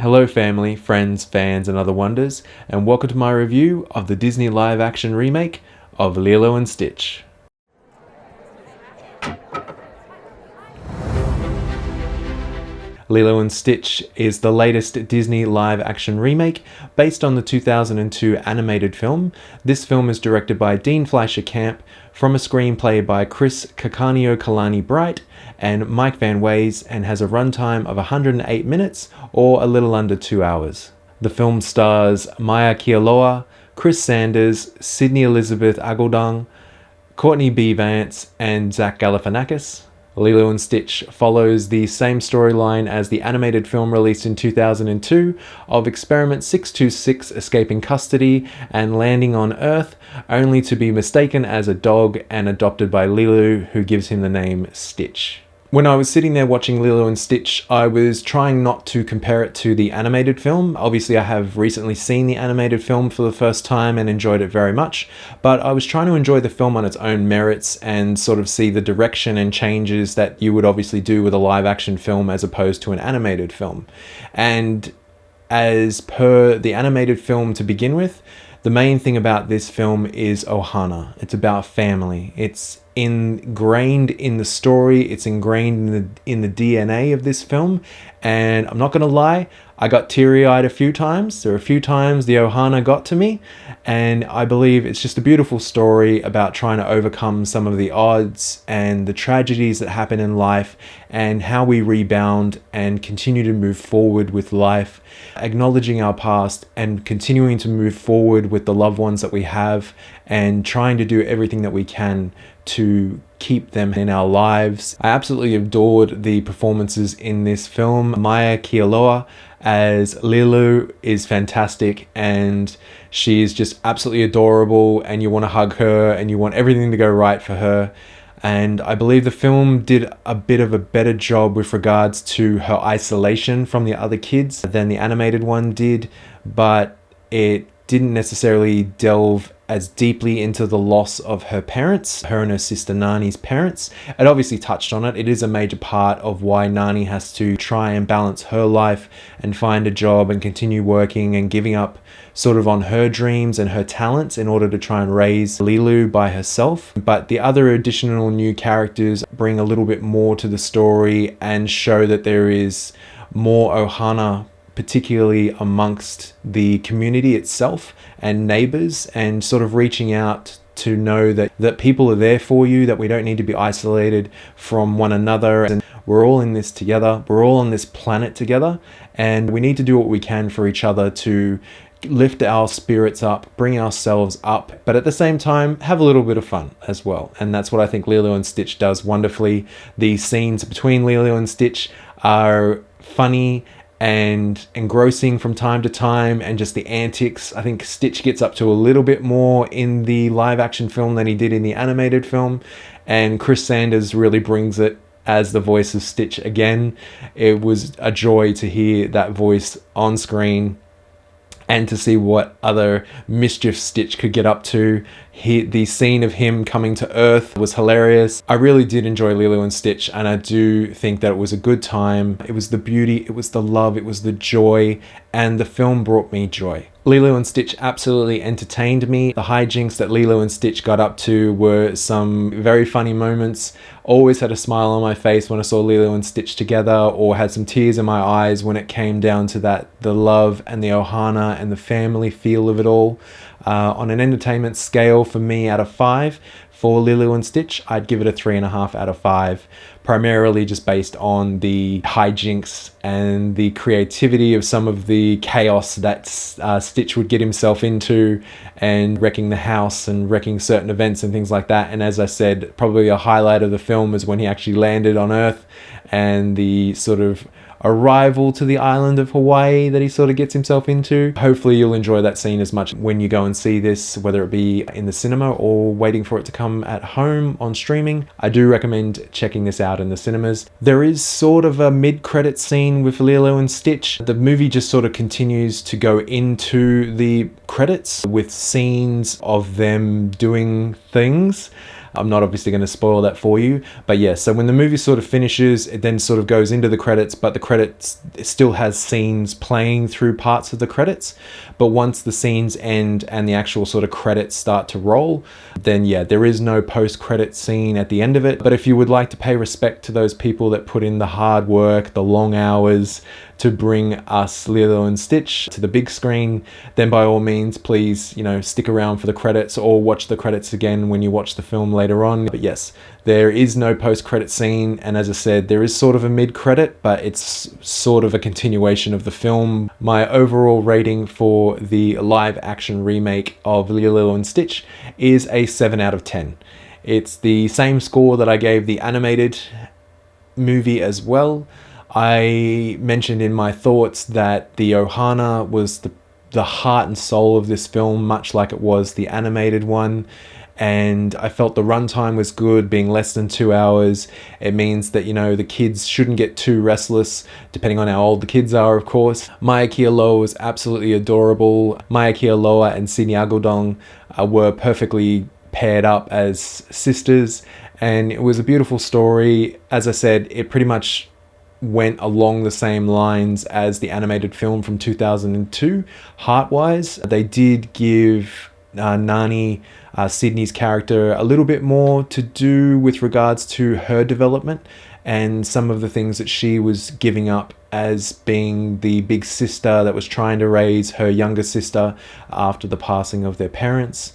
Hello family, friends, fans and other wonders, and welcome to my review of the Disney live-action remake of Lilo and Stitch. Lilo and Stitch is the latest Disney live-action remake based on the 2002 animated film. This film is directed by Dean Fleischer Camp from a screenplay by Chris Cacanio-Kalani Bright and Mike Van Ways, and has a runtime of 108 minutes or a little under 2 hours. The film stars Maya Kealoha, Chris Sanders, Sydney Elizabeth Agoldang, Courtney B. Vance, and Zach Galifianakis. Lilo and Stitch follows the same storyline as the animated film released in 2002 of Experiment 626 escaping custody and landing on Earth, only to be mistaken as a dog and adopted by Lilo, who gives him the name Stitch. When I was sitting there watching Lilo and Stitch, I was trying not to compare it to the animated film. Obviously, I have recently seen the animated film for the first time and enjoyed it very much, but I was trying to enjoy the film on its own merits and sort of see the direction and changes that you would obviously do with a live-action film as opposed to an animated film. And as per the animated film to begin with, the main thing about this film is Ohana. It's about family. It's ingrained in the story. It's ingrained in the DNA of this film. And I'm not going to lie, I got teary-eyed a few times. There are a few times the Ohana got to me. And I believe it's just a beautiful story about trying to overcome some of the odds and the tragedies that happen in life, and how we rebound and continue to move forward with life, acknowledging our past and continuing to move forward with the loved ones that we have, and trying to do everything that we can to keep them in our lives. I absolutely adored the performances in this film. Maya Kealoha as Lilo is fantastic, and she is just absolutely adorable, and you want to hug her and you want everything to go right for her. And I believe the film did a bit of a better job with regards to her isolation from the other kids than the animated one did, but it didn't necessarily delve as deeply into the loss of her parents, her and her sister Nani's parents. It obviously touched on it. It is a major part of why Nani has to try and balance her life and find a job and continue working and giving up sort of on her dreams and her talents in order to try and raise Lilo by herself. But the other additional new characters bring a little bit more to the story and show that there is more Ohana, particularly amongst the community itself and neighbors, and sort of reaching out to know that people are there for you, that we don't need to be isolated from one another, and we're all in this together, we're all on this planet together, and we need to do what we can for each other to lift our spirits up, bring ourselves up, but at the same time have a little bit of fun as well. And that's what I think Lilo and Stitch does wonderfully. The scenes between Lilo and Stitch are funny and engrossing from time to time, and just the antics. I think Stitch gets up to a little bit more in the live action film than he did in the animated film, and Chris Sanders really brings it as the voice of Stitch again. It was a joy to hear that voice on screen and to see what other mischief Stitch could get up to. The scene of him coming to Earth was hilarious. I really did enjoy Lilo and Stitch, and I do think that it was a good time. It was the beauty, it was the love, it was the joy, and the film brought me joy. Lilo and Stitch absolutely entertained me. The hijinks that Lilo and Stitch got up to were some very funny moments. Always had a smile on my face when I saw Lilo and Stitch together, or had some tears in my eyes when it came down to the love and the Ohana and the family feel of it all. On an entertainment scale, for me, out of 5 for Lilo and Stitch, I'd give it a 3.5 out of 5, primarily just based on the hijinks and the creativity of some of the chaos that Stitch would get himself into, and wrecking the house and wrecking certain events and things like that. And as I said, probably a highlight of the film is when he actually landed on Earth, and the sort of arrival to the island of Hawaii that he sort of gets himself into. Hopefully you'll enjoy that scene as much when you go and see this, whether it be in the cinema or waiting for it to come at home on streaming. I do recommend checking this out in the cinemas. There is sort of a mid-credit scene with Lilo and Stitch. The movie just sort of continues to go into the credits with scenes of them doing things. I'm not obviously going to spoil that for you, but yeah, so when the movie sort of finishes, it then sort of goes into the credits, but the credits, it still has scenes playing through parts of the credits. But once the scenes end and the actual sort of credits start to roll, then yeah, there is no post-credit scene at the end of it. But if you would like to pay respect to those people that put in the hard work, the long hours to bring us Lilo and Stitch to the big screen, then by all means, please, you know, stick around for the credits or watch the credits again when you watch the film later on. But yes, there is no post-credit scene, and as I said, there is sort of a mid-credit, but it's sort of a continuation of the film. My overall rating for the live action remake of Lilo and Stitch is a 7 out of 10. It's the same score that I gave the animated movie as well. I mentioned in my thoughts that the Ohana was the heart and soul of this film, much like it was the animated one. And I felt the runtime was good, being less than 2 hours. It means that, you know, the kids shouldn't get too restless, depending on how old the kids are, of course. Maya Kealoha was absolutely adorable. Maya Kealoha and Sydney Agudong were perfectly paired up as sisters, and it was a beautiful story. As I said, it pretty much went along the same lines as the animated film from 2002, heart-wise. They did give Nani, Sydney's character, a little bit more to do with regards to her development and some of the things that she was giving up as being the big sister that was trying to raise her younger sister after the passing of their parents.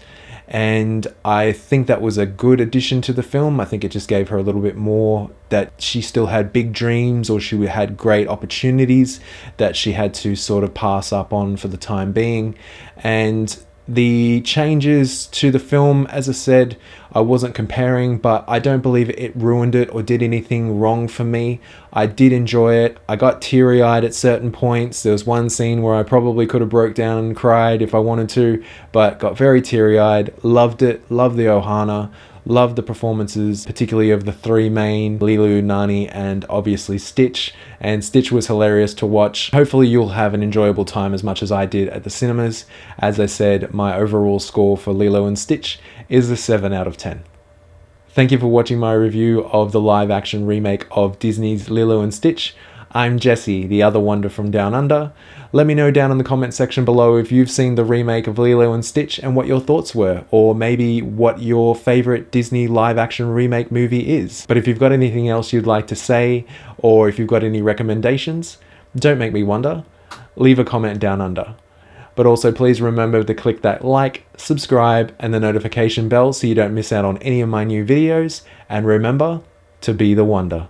And I think that was a good addition to the film. I think it just gave her a little bit more, that she still had big dreams, or she had great opportunities that she had to sort of pass up on for the time being. And the changes to the film, as I said, I wasn't comparing, but I don't believe it ruined it or did anything wrong for me. I did enjoy it. I got teary-eyed at certain points. There was one scene where I probably could have broke down and cried if I wanted to, but got very teary-eyed. Loved it. Loved the Ohana. Loved the performances, particularly of the three main, Lilo, Nani, and obviously Stitch. And Stitch was hilarious to watch. Hopefully you'll have an enjoyable time as much as I did at the cinemas. As I said, my overall score for Lilo and Stitch is a 7 out of 10. Thank you for watching my review of the live action remake of Disney's Lilo and Stitch. I'm Jesse, the other wonder from Down Under. Let me know down in the comment section below if you've seen the remake of Lilo and Stitch and what your thoughts were, or maybe what your favorite Disney live action remake movie is. But if you've got anything else you'd like to say, or if you've got any recommendations, don't make me wonder. Leave a comment down under. But also please remember to click that like, subscribe, and the notification bell so you don't miss out on any of my new videos. And remember to be the wonder.